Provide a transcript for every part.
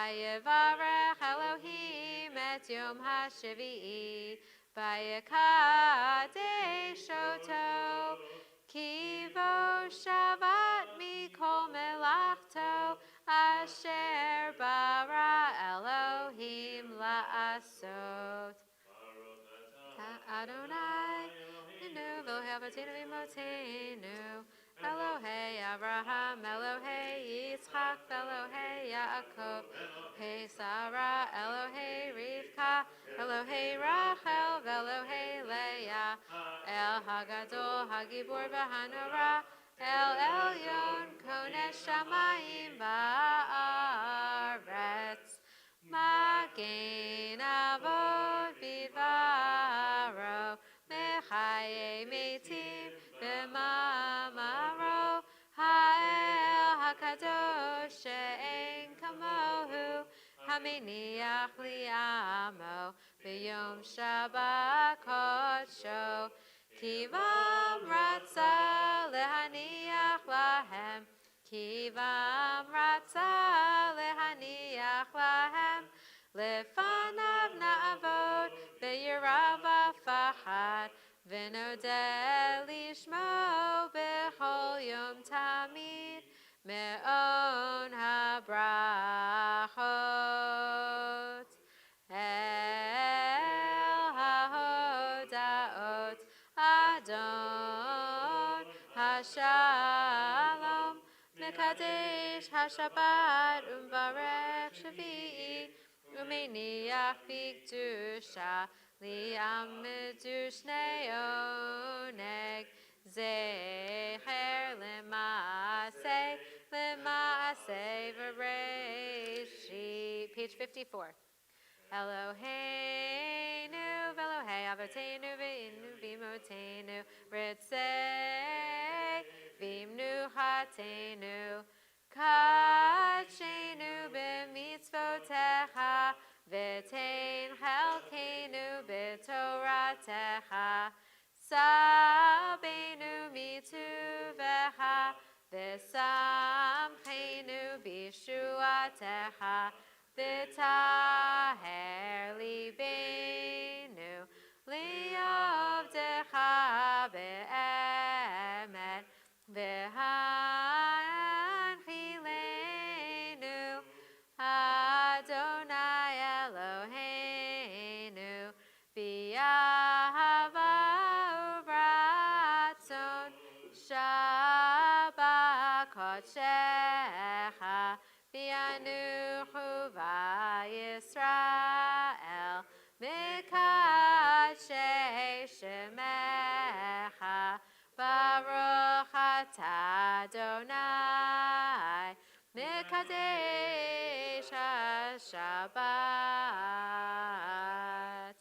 Vayevarech Elohim et Yom HaShevi'i Vayekadesh Oto Kivo Shabbat Mikol Melachto Asher Bara Elohim La'asot Adonai Inu V'Havotinu V'Motenu Elohei Abraham, Elohei Yitzchak, Elohei Yaakov, Elohei Sarah, Elohei Rivka, Elohei Rachel, Elohei Leah, El Hagadol, Hagibor V'Hanora, El Elyon, Konesh Shamayim Ba'aretz, Magen Avot Bidvaro, Mechaye Metim B'Mamaro, Ha'el HaKadosh She'en Kamohu, Haminiach Li'amo, B'Yom Shabbat Kodsho, Kivam Ratza Lehaniach Lahem, Kivam Ratza Lehaniach Lahem, Lefanav Na'avod Be'yirav V'Fachad, V'nodeh Lishmo B'chol Yom Tamid Me'on HaBrachot El HaHodaot Adon HaShalom Mekadesh HaShabbat Umvarech Shavi'i Umeniach B'Kedusha Li'amidu Shnei Oneg Zecher Lema'aseh V'Reishit. Page 54. Eloheinu v'Elohei Avotenu v'Inu v'Imotenu Ritzei v'Imnuchatenu Kachenu b'mitzvotecha V'tein chelkeinu b'toratecha Sabenu mituvecha V'samcheinu b'shuatecha V'taher libeinu li'ovdecha be'emet V'hanchilenu Adonai Eloheinu B'yahava uvratzon Shabbat kodshecha V'yanuchu v'Yisrael Mikadshei shemecha Baruch atah Adonai Mekadesh HaShabbat.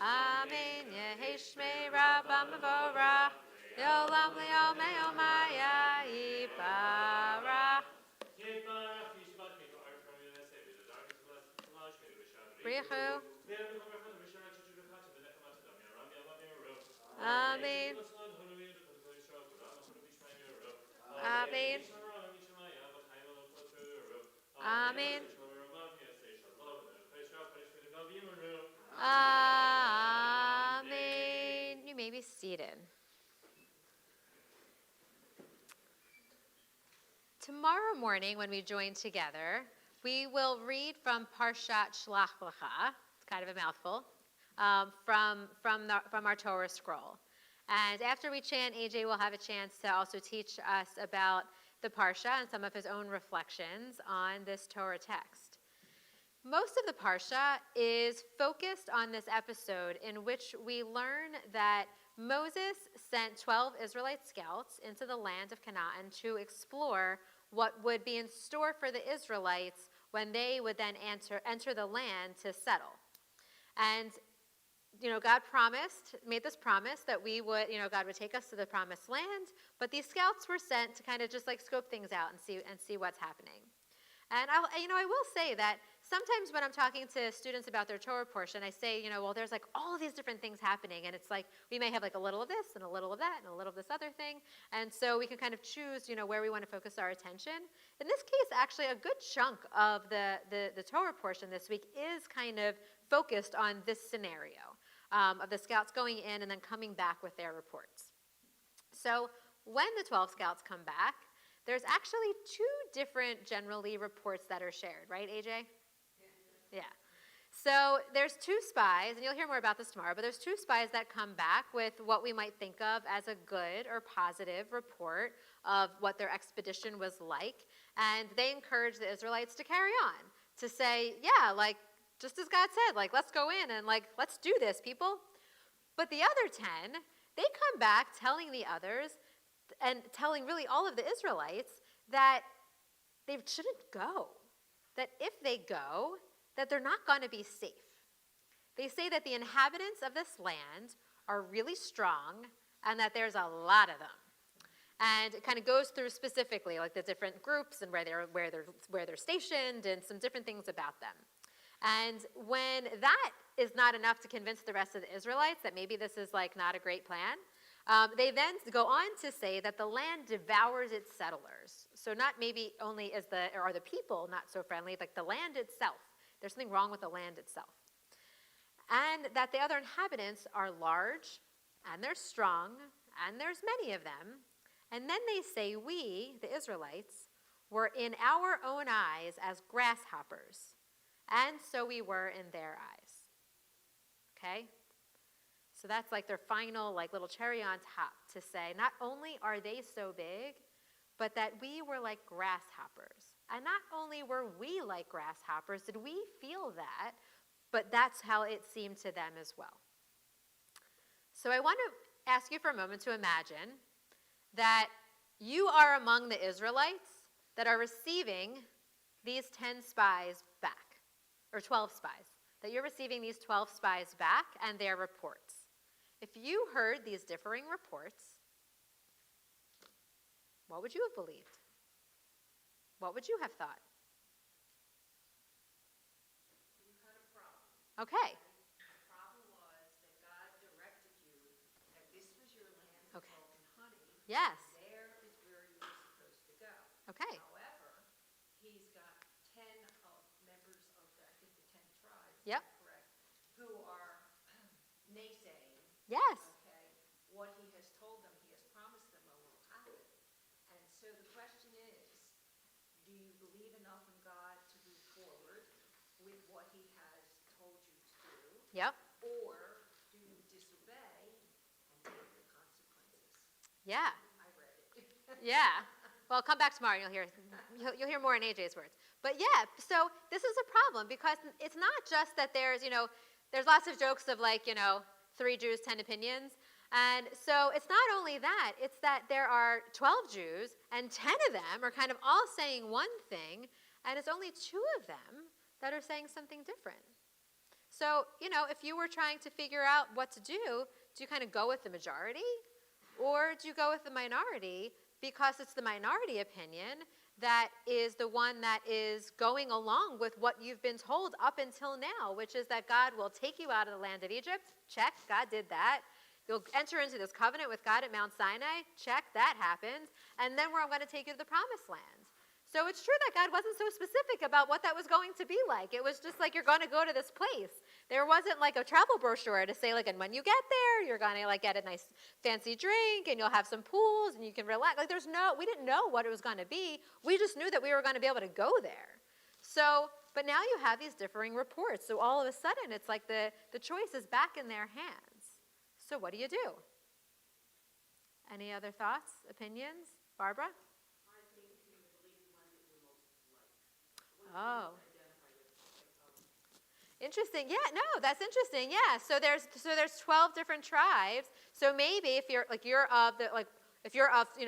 Amen. Yehishmei Rabbam Mevorach Yolam Le'om Me'omaya Yibarach Brichu Amen. Amen. Amen. Amen. You may be seated. Tomorrow morning, when we join together, we will read from Parshat Shlach Lecha. It's kind of a mouthful. From our Torah scroll. And after we chant, AJ will have a chance to also teach us about the Parsha and some of his own reflections on this Torah text. Most of the Parsha is focused on this episode in which we learn that Moses sent 12 Israelite scouts into the land of Canaan to explore what would be in store for the Israelites when they would then enter the land to settle. And God made this promise that God would take us to the promised land, but these scouts were sent to kind of just like scope things out and see what's happening. And I will say that sometimes when I'm talking to students about their Torah portion, I say, well, there's like all these different things happening, and it's like we may have like a little of this and a little of that and a little of this other thing, and so we can kind of choose, where we want to focus our attention. In this case, actually, a good chunk of the Torah portion this week is kind of focused on this scenario of the scouts going in and then coming back with their reports. So when the 12 scouts come back, there's actually two different generally reports that are shared, right, AJ? Yeah. So there's two spies, and you'll hear more about this tomorrow, but there's two spies that come back with what we might think of as a good or positive report of what their expedition was like, and they encourage the Israelites to carry on, to say, yeah, like, just as God said, like, let's go in and, like, let's do this, people. But the other 10, they come back telling the others and telling really all of the Israelites that they shouldn't go, that if they go, that they're not going to be safe. They say that the inhabitants of this land are really strong and that there's a lot of them. And it kind of goes through specifically like the different groups and where they're stationed and some different things about them. And when that is not enough to convince the rest of the Israelites that maybe this is like not a great plan, they then go on to say that the land devours its settlers. So not maybe only are the people not so friendly, like the land itself. There's something wrong with the land itself. And that the other inhabitants are large, and they're strong, and there's many of them. And then they say, we, the Israelites, were in our own eyes as grasshoppers, and so we were in their eyes. Okay? So that's like their final like little cherry on top to say, not only are they so big, but that we were like grasshoppers. And not only were we like grasshoppers, did we feel that, but that's how it seemed to them as well. So I want to ask you for a moment to imagine that you are among the Israelites that are receiving these 10 spies back, or 12 spies, that you're receiving these 12 spies back and their reports. If you heard these differing reports, what would you have believed? What would you have thought? You had a problem. Okay. The problem was that God directed you that this was your land of Okay. milk and honey. Yes. There is where you were supposed to go. Okay. However, he's got 10 members of I think the 10 tribes. Yep. Correct. Who are naysaying. Yes. Okay. What he has told them, he has promised them will happen. And so the question is, do you believe enough in God to move forward with what he has told you to do? Yep. Or do you disobey and take the consequences? Yeah. I read it. Yeah. Well, come back tomorrow and you'll hear more in AJ's words. But yeah, so this is a problem because it's not just that there's lots of jokes of like, 3 Jews, 10 opinions. And so it's not only that, it's that there are 12 Jews and 10 of them are kind of all saying one thing, and it's only 2 of them that are saying something different. So, if you were trying to figure out what to do you kind of go with the majority? Or do you go with the minority because it's the minority opinion that is the one that is going along with what you've been told up until now, which is that God will take you out of the land of Egypt? Check, God did that. You'll enter into this covenant with God at Mount Sinai. Check, that happened. And then I'm going to take you to the promised land. So it's true that God wasn't so specific about what that was going to be like. It was just like, you're going to go to this place. There wasn't like a travel brochure to say like, and when you get there, you're going to like get a nice fancy drink and you'll have some pools and you can relax. Like we didn't know what it was going to be. We just knew that we were going to be able to go there. So, but now you have these differing reports. So all of a sudden it's like the choice is back in their hands. So what do you do? Any other thoughts, opinions? Barbara? I think you believe one that you're most like. Oh. Identify with. Interesting. Yeah, no, that's interesting. Yeah. So there's 12 different tribes. So maybe if you're of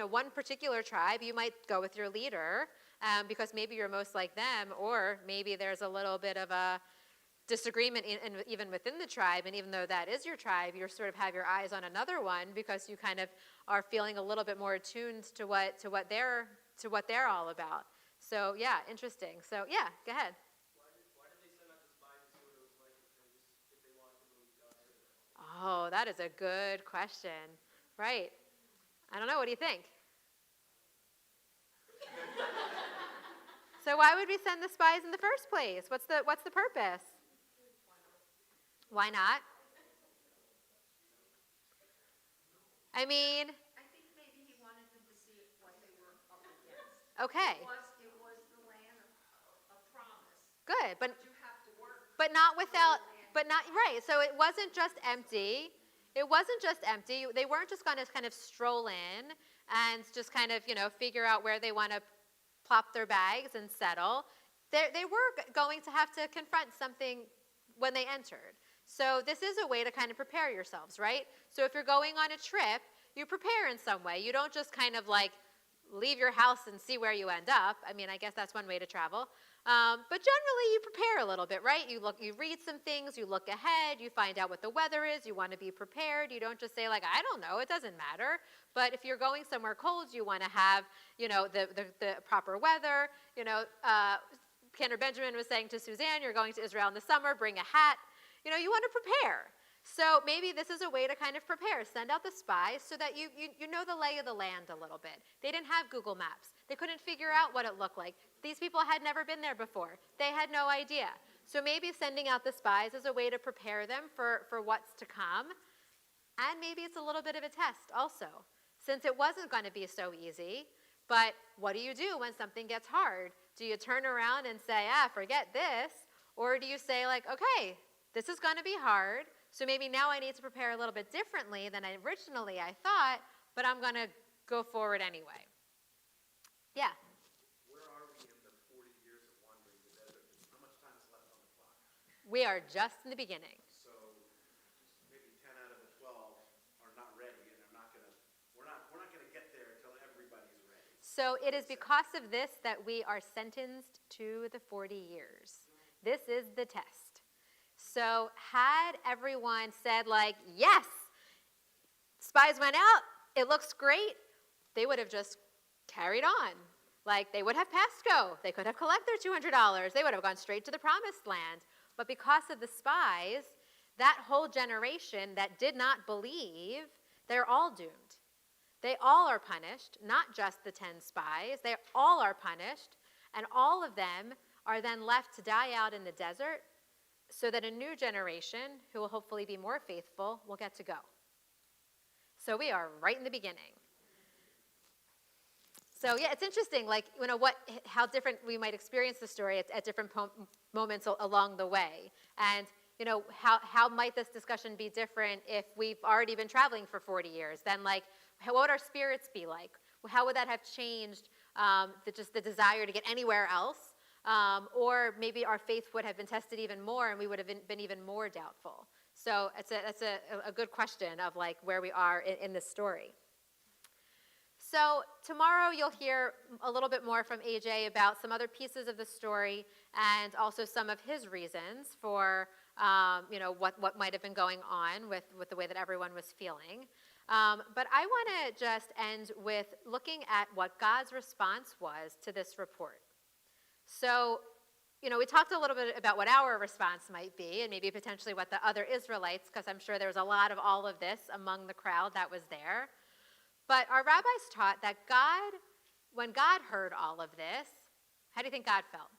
one particular tribe, you might go with your leader because maybe you're most like them, or maybe there's a little bit of a disagreement even within the tribe, and even though that is your tribe, you sort of have your eyes on another one because you kind of are feeling a little bit more attuned to what they're all about. So yeah, interesting. So yeah, go ahead. Why that is a good question. Right. I don't know. What do you think? So why would we send the spies in the first place? What's the purpose? Why not? I mean, I think maybe he wanted them to see what they were up against. okay, It was the land of promise, good, but you have to work. not without, but not right. So it wasn't just empty. It wasn't just empty. They weren't just going to kind of stroll in and just kind of figure out where they want to plop their bags and settle. They were going to have to confront something when they entered. So this is a way to kind of prepare yourselves, right? So if you're going on a trip, you prepare in some way. You don't just kind of like leave your house and see where you end up. I mean, I guess that's one way to travel. But generally, you prepare a little bit, right? You read some things, you look ahead, you find out what the weather is, you want to be prepared. You don't just say like, I don't know, it doesn't matter. But if you're going somewhere cold, you want to have, the proper weather. Kendra Benjamin was saying to Suzanne, you're going to Israel in the summer, bring a hat. You want to prepare. So maybe this is a way to kind of prepare. Send out the spies so that you know the lay of the land a little bit. They didn't have Google Maps. They couldn't figure out what it looked like. These people had never been there before. They had no idea. So maybe sending out the spies is a way to prepare them for what's to come. And maybe it's a little bit of a test also, since it wasn't going to be so easy. But what do you do when something gets hard? Do you turn around and say, forget this? Or do you say like, okay, this is going to be hard. So maybe now I need to prepare a little bit differently than originally I thought, but I'm going to go forward anyway. Yeah. Where are we in the 40 years of wandering the desert? How much time is left on the clock? We are just in the beginning. So maybe 10 out of the 12 are not ready, and we're not going to get there until everybody's ready. So it is because of this that we are sentenced to the 40 years. This is the test. So had everyone said like, yes, spies went out, it looks great, they would have just carried on. Like they would have passed go. They could have collected their $200. They would have gone straight to the promised land. But because of the spies, that whole generation that did not believe, they're all doomed. They all are punished, not just the 10 spies. They all are punished, and all of them are then left to die out in the desert so that a new generation, who will hopefully be more faithful, will get to go. So we are right in the beginning. So yeah, it's interesting, like, how different we might experience the story at different moments along the way. And, how might this discussion be different if we've already been traveling for 40 years? Then, like, what would our spirits be like? How would that have changed the desire to get anywhere else? Or maybe our faith would have been tested even more and we would have been even more doubtful. So that's a good question of like where we are in this story. So tomorrow you'll hear a little bit more from AJ about some other pieces of the story and also some of his reasons for what might have been going on with the way that everyone was feeling. But I want to just end with looking at what God's response was to this report. So, we talked a little bit about what our response might be and maybe potentially what the other Israelites, because I'm sure there was a lot of all of this among the crowd that was there. But our rabbis taught that when God heard all of this, how do you think God felt?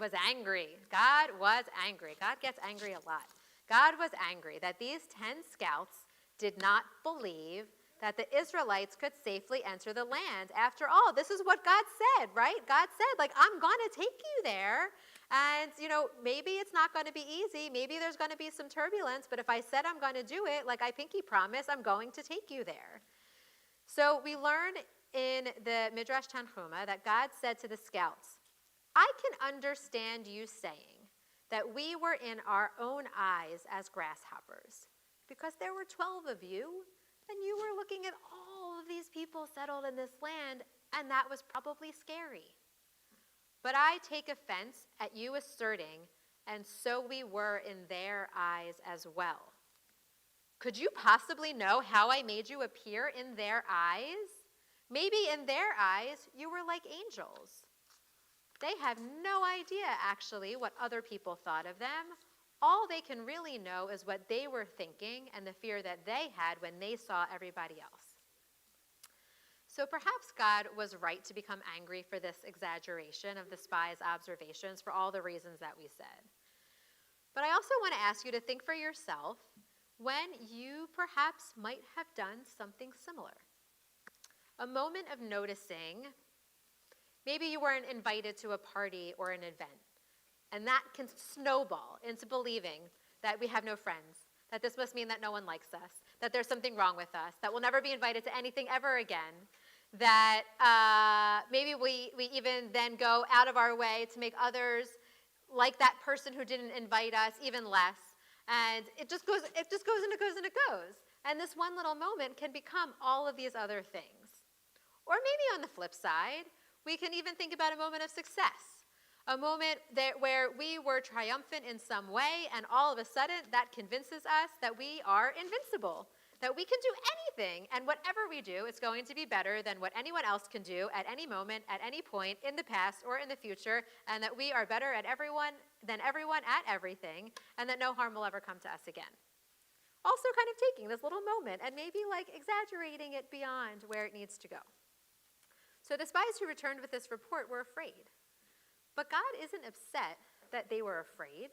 Was angry. God was angry. God gets angry a lot. God was angry that these 10 scouts did not believe that the Israelites could safely enter the land. After all, this is what God said, right? God said, like, I'm going to take you there. And, maybe it's not going to be easy. Maybe there's going to be some turbulence. But if I said I'm going to do it, like I pinky promise, I'm going to take you there. So we learn in the Midrash Tanhuma that God said to the scouts, I can understand you saying that we were in our own eyes as grasshoppers, because there were 12 of you, and you were looking at all of these people settled in this land, and that was probably scary. But I take offense at you asserting, and so we were in their eyes as well. Could you possibly know how I made you appear in their eyes? Maybe in their eyes, you were like angels. They have no idea, actually, what other people thought of them all they can really know is what they were thinking and the fear that they had when they saw everybody else. So perhaps God was right to become angry for this exaggeration of the spies' observations for all the reasons that we said. But I also want to ask you to think for yourself when you perhaps might have done something similar. A moment of noticing, maybe you weren't invited to a party or an event, and that can snowball into believing that we have no friends, that this must mean that no one likes us, that there's something wrong with us, that we'll never be invited to anything ever again, that maybe we even then go out of our way to make others like that person who didn't invite us even less. And it just goes and it goes. And this one little moment can become all of these other things. Or maybe on the flip side, we can even think about a moment of success. A moment where we were triumphant in some way, and all of a sudden that convinces us that we are invincible, that we can do anything, and whatever we do is going to be better than what anyone else can do at any moment, at any point, in the past or in the future, and that we are better than everyone at everything, and that no harm will ever come to us again. Also kind of taking this little moment and maybe like exaggerating it beyond where it needs to go. So the spies who returned with this report were afraid. But God isn't upset that they were afraid.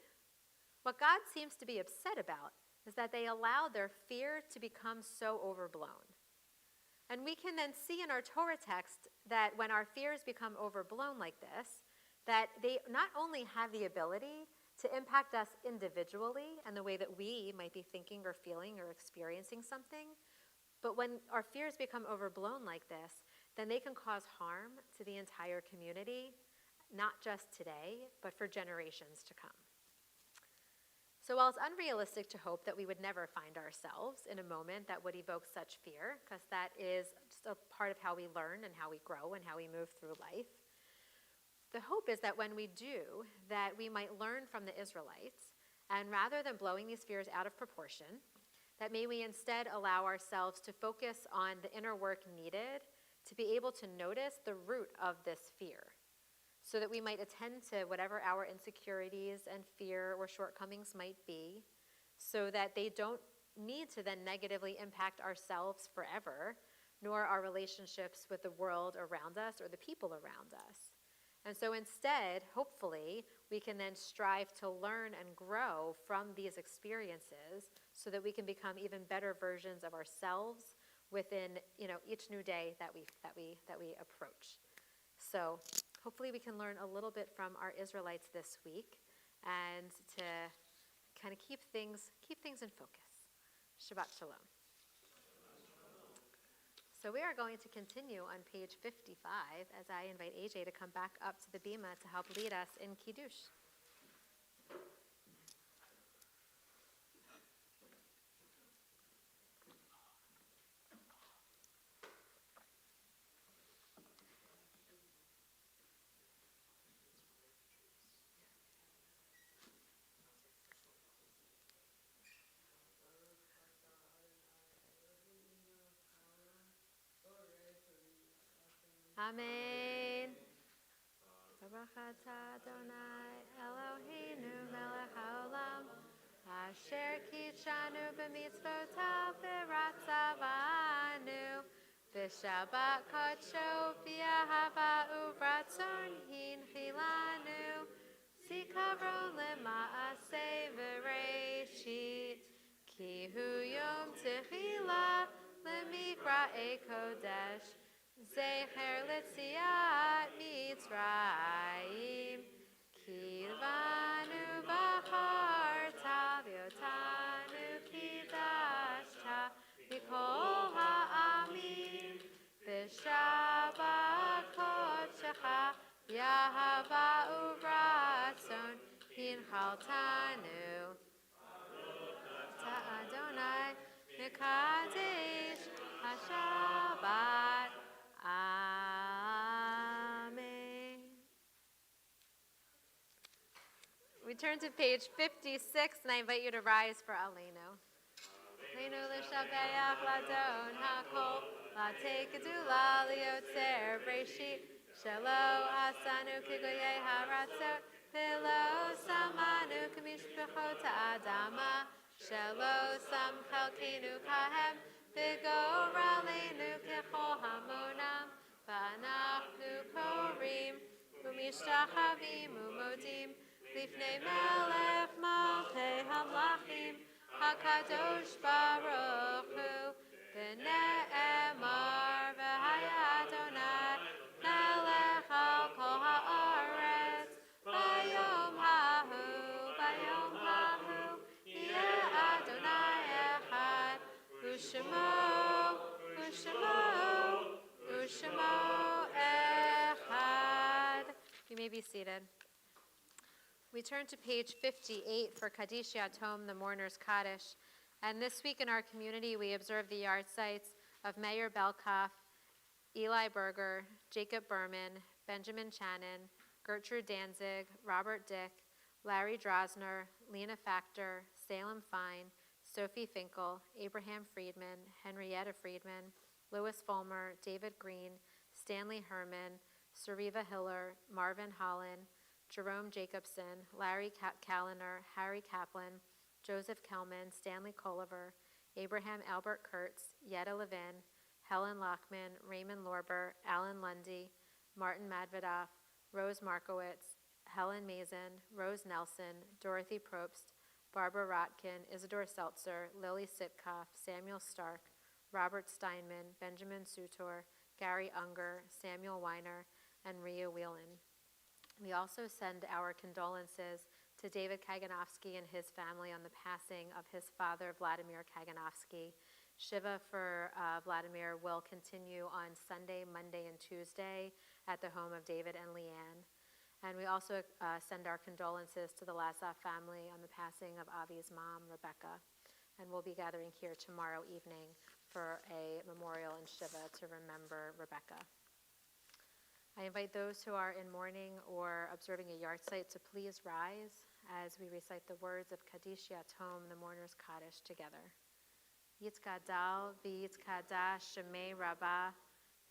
What God seems to be upset about is that they allowed their fear to become so overblown. And we can then see in our Torah text that when our fears become overblown like this, that they not only have the ability to impact us individually and the way that we might be thinking or feeling or experiencing something, but when our fears become overblown like this, then they can cause harm to the entire community, not just today, but for generations to come. So while it's unrealistic to hope that we would never find ourselves in a moment that would evoke such fear, because that is just a part of how we learn and how we grow and how we move through life, the hope is that when we do, that we might learn from the Israelites, and rather than blowing these fears out of proportion, that may we instead allow ourselves to focus on the inner work needed to be able to notice the root of this fear, so that we might attend to whatever our insecurities and fear or shortcomings might be, so that they don't need to then negatively impact ourselves forever, nor our relationships with the world around us or the people around us. And so instead, hopefully, we can then strive to learn and grow from these experiences so that we can become even better versions of ourselves within, each new day that we approach. So hopefully we can learn a little bit from our Israelites this week and to kind of keep things in focus. Shabbat Shalom. So we are going to continue on page 55 as I invite AJ to come back up to the bima to help lead us in Kiddush. Amen. Baruch atah Adonai Eloheinu melech haolam asher kitshanu b'mitzvotav v'ratzavanu v'shabbat kodsho v'yahava uvratzon hinchilanu zikaron lema'aseh v'reishit ki hu yom tehila lemikra'ei kodesh Zecher letziat Mitzrayim, Kilvanu b'charta v'yotanu kidashta mikol ha'amim, v'shabbat kodshecha yahava uvratzon hinchaltanu. Ta Adonai mekadesh haShabbat. Amen. We turn to page 56, and I invite you to rise for Aleinu. Aleinu l'shabeach ladon hakol, la'tei gedula liotzer breshit, shelo asanu kigoyei haratzot, Velo samanu kamishpachot adama, shelo sam chalkenu kahem, vigoralenu kechol hamonam, v'anachnu korim, umishtachavim umodim, lifnei melech malchei hamlachim, hakadosh baruch hu, v'ne'emar v'haya Adonai, melech al kol haaretz, bayom hahu, yeh Adonai echad, u'shemo echad. You may be seated. We turn to page 58 for Kaddish Yatom, the Mourner's Kaddish. And this week in our community, we observe the yard sites of Meir Belkoff, Eli Berger, Jacob Berman, Benjamin Channon, Gertrude Danzig, Robert Dick, Larry Drosner, Lena Factor, Salem Fine, Sophie Finkel, Abraham Friedman, Henrietta Friedman, Louis Fulmer, David Green, Stanley Herman, Sariva Hiller, Marvin Holland, Jerome Jacobson, Larry Callender, Harry Kaplan, Joseph Kelman, Stanley Colliver, Abraham Albert Kurtz, Yetta Levin, Helen Lockman, Raymond Lorber, Alan Lundy, Martin Madvidoff, Rose Markowitz, Helen Mason, Rose Nelson, Dorothy Probst, Barbara Rotkin, Isidore Seltzer, Lily Sitkoff, Samuel Stark, Robert Steinman, Benjamin Sutor, Gary Unger, Samuel Weiner, and Rhea Whelan. We also send our condolences to David Kaganovsky and his family on the passing of his father, Vladimir Kaganovsky. Shiva for Vladimir will continue on Sunday, Monday, and Tuesday at the home of David and Leanne. And we also send our condolences to the Lazoff family on the passing of Avi's mom, Rebecca. And we'll be gathering here tomorrow evening for a memorial in Shiva to remember Rebecca. I invite those who are in mourning or observing a yard site to please rise as we recite the words of Kaddish Yatom, the Mourner's Kaddish, together. Yitzkadal v'yitzkadash shemei rabbah,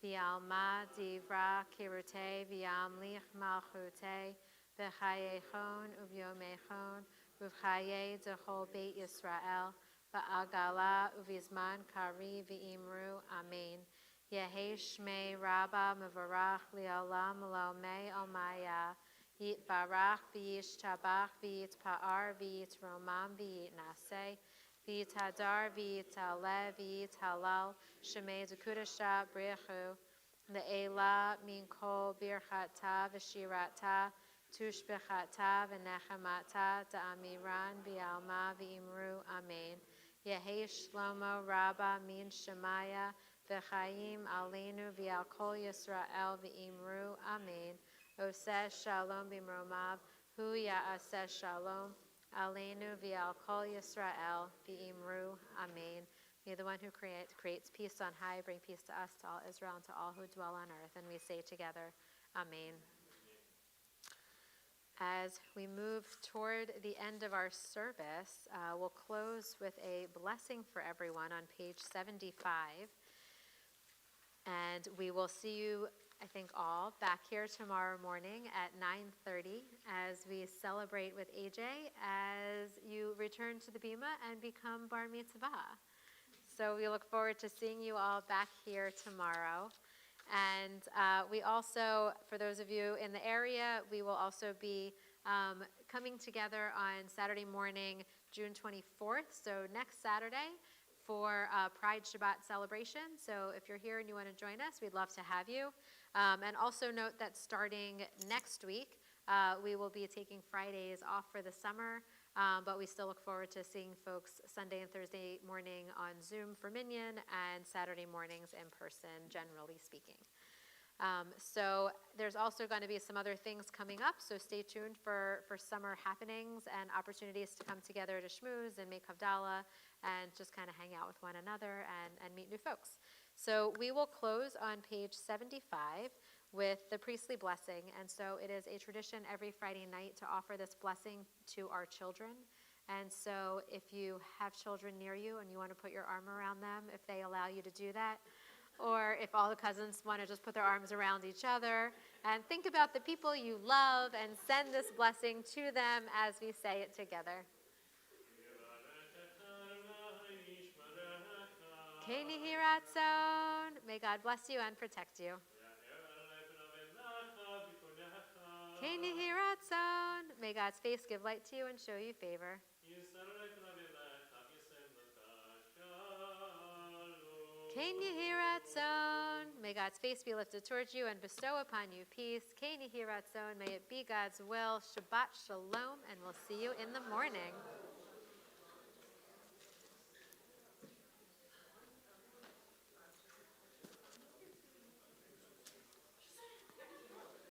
v'alma divra kirute v'yamlich malchute, v'chayechon uvyomechon, v'chaye dechol beit Yisrael, v'agala uvizman kari v'imru, amen. Yehi shmei rabba mevarach li'olam lomei omaya, yitbarach v'yishtabach v'yitpa'ar v'yitromam v'yitnaseh, v'yithadar v'yitaleh v'yithalal, shemei zekudasha brichu, le'ela min kol birchata v'shirata, tushbechata v'nechamata da'amiran v'alma v'imru, amen. Yehi shlomo rabba min shemaya, v'chaim aleinu v'al kol Yisrael v'imru, amen. Oseh shalom b'mromav, hu ya'aseh shalom, aleinu v'al kol Yisrael v'imru, amen. May the one who creates peace on high bring peace to us, to all Israel, and to all who dwell on earth. And we say together, amen. As we move toward the end of our service, we'll close with a blessing for everyone on page 75. And we will see you, I think, all back here tomorrow morning at 9:30 as we celebrate with AJ as you return to the Bima and become Bar Mitzvah. So we look forward to seeing you all back here tomorrow. And we also, for those of you in the area, we will also be coming together on Saturday morning, June 24th, so next Saturday, for Pride Shabbat celebration. So if you're here and you want to join us, we'd love to have you. And also note that starting next week, we will be taking Fridays off for the summer, but we still look forward to seeing folks Sunday and Thursday morning on Zoom for Minyan and Saturday mornings in person, generally speaking. So there's also going to be some other things coming up, so stay tuned for summer happenings and opportunities to come together to schmooze and make Havdalah and just kind of hang out with one another and meet new folks. So we will close on page 75 with the priestly blessing. And so it is a tradition every Friday night to offer this blessing to our children. And so if you have children near you and you want to put your arm around them, if they allow you to do that, Or if all the cousins want to just put their arms around each other and think about the people you love and send this blessing to them as we say it together. Keni hiratzon. May God bless you and protect you. Keni hiratzon. May God's face give light to you and show you favor. Keni hiratzon. May God's face be lifted towards you and bestow upon you peace. Keni hiratzon. May it be God's will. Shabbat shalom, and we'll see you in the morning.